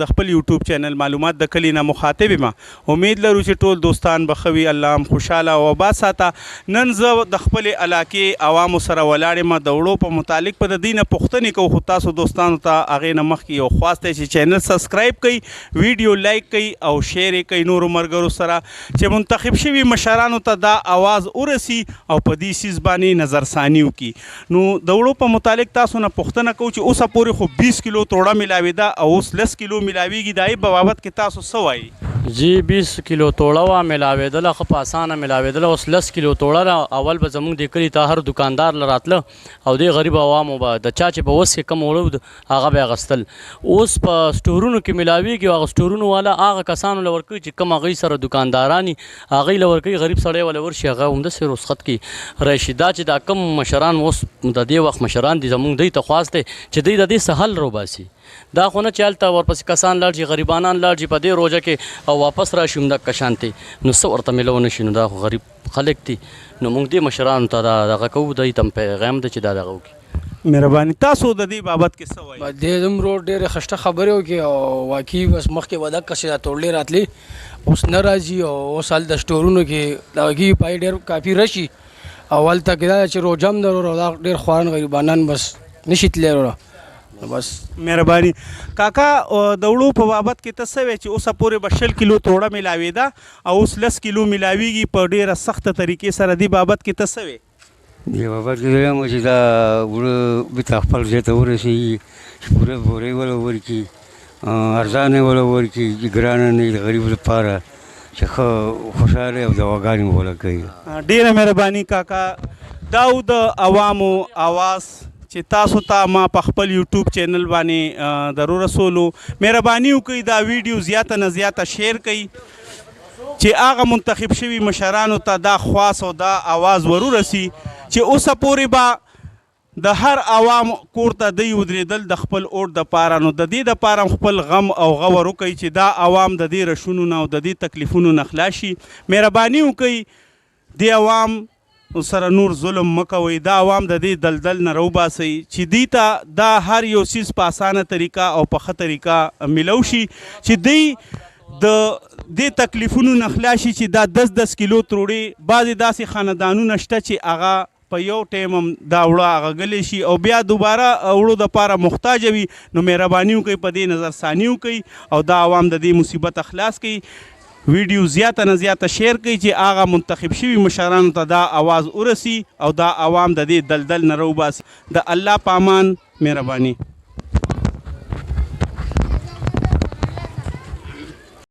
د خپل یوټیوب چینل معلومات د کلی نه مخاطب یم. امید لرو چې ټول دوستان به ښه وي، الله هم خوشحاله او آباد ساته. نن زه د خپلې علاقې عوامو سره ولاړ یم، د وړو په متعلق په د دوی نه پوښتنې کوو، خو تاسو دوستانو ته هغې نه مخکې یو خواست دی چې چینل سبسکرایب کړئ، ویډیو لایک کړئ او شیر یې کړئ نورو ملګرو سره چې منتخب شوي مشرانو ته دا آواز ورسي او په دې څیز باندې نظرثاني وکړي. نو د وړو په متعلق تاسو نه پوښتنه کوو چې اوسه پورې خو 20 کیلو توړه ملاوېده او اوس 10 کیلو ملاویږي، د هغې په بابت کې تاسو څه وایي؟ جی 20 کیلو توړه وه ملاوېدله، ښه په اسانه ملاوېدله. اوس 10 کیلو توړه ده. اول به زموږ د کلي ته هر دکاندار له راتله او دې غریب عوامو به د چا چې په وس کې کم وړه هغه به یې اخیستل. اوس په سټورونو کې ملاویږي او هغه سټورونو والا هغه کسانو له ورکوي چې کم هغوی سره دکانداران هغوی له ورکوي. غریب سړی وله ورشي هغه همداسې رخصت کړي راشي. دا چې دا کم مشران اوس د دې وخت مشران دي، زموږ دوی ته خواست دی چې دوی د دې څه حل روباسي. دا خو نه چې هلته ورپسې کسان لاړ شي، غریبانان لاړ شي په دې روژه کې او واپس راشي همدغه شانتې، نو څه ورته میلو نه شي. نو دا خو غریب خلک دي، نو موږ دې مشرانو ته دا دغه کوو، دوی ته هم پیغام دی چې دا دغه وکړي. مهرباني. تاسو د دې بابت کې څه وایي؟ دې دومره ډېرې خشته خبرې وکړي او واقعي بس مخکې به دقه چې دا توړلې راتلې اوس نه راځي او اوس هلته سټورونو کې د هغې پای ډېر کافي راشي او هلته کې دا چې روژه هم ده دا ډېر خواران غریبانان بس نشي تللی وروره. بس مهرباني. کاکا د وړو په بابت کې ته څه وایې چې اوسه پورې به 20 کیلو توړه ملاوېده او اوس 10 کیلو ملاویږي په ډېره سخته طریقې سره، دې بابت کې ته څه وایې؟ دې بابت کې وایم چې دا وړه بېرته خپل ځای ته ورسېږي چې پوره بورې وله ورکړي، ارزانه وله ورکړي، ګرانه نه د غریب لپاره چې ښه خوشحاله او دواګانې مو وله کوي. ډېره مهرباني کاکا. دا و د عوامو آواز چې تاسو ته ما په خپل یوټیوب چینل باندې درو رسولو. مهرباني وکړئ دا ویډیو زیاته نه زیاته شیر کړئ چې هغه منتخب شوي مشرانو ته دا خواست او دا آواز ورورسي چې اوسه پورې به د هر عوام کور ته دوی ودرېدل د خپل اوټ دپاره. نو د دې دپاره خپل غم او غور وکړئ چې دا عوام د دې رشونو نه او د دې تکلیفونو نه خلاص شي. مهرباني وکړئ دې عوام سره نور ظلم مه کوئ، دا عوام د دې دلدل نه راوباسئ چې دوی ته دا هر یو څیز په اسانه طریقه او په ښه طریقه میلو شي چې دوی د دې تکلیفونو نه خلاص شي چې دا 10 کیلو تروړې. بعضې داسې خاندانونه شته چې هغه په یو ټایم هم دا وړه هغه ګلی شي او بیا دوباره وړو دپاره محتاجه وي. نو مهرباني وکړئ په دې نظرثاني وکړئ او دا عوام د دې مصیبت خلاص کړئ. ویډیو زیاته نه زیاته شیر کړئ چې هغه منتخب شوي مشرانو ته دا آواز ورسي او دا عوام د دې دلدل نه راوباسي. د الله په امان. مهرباني.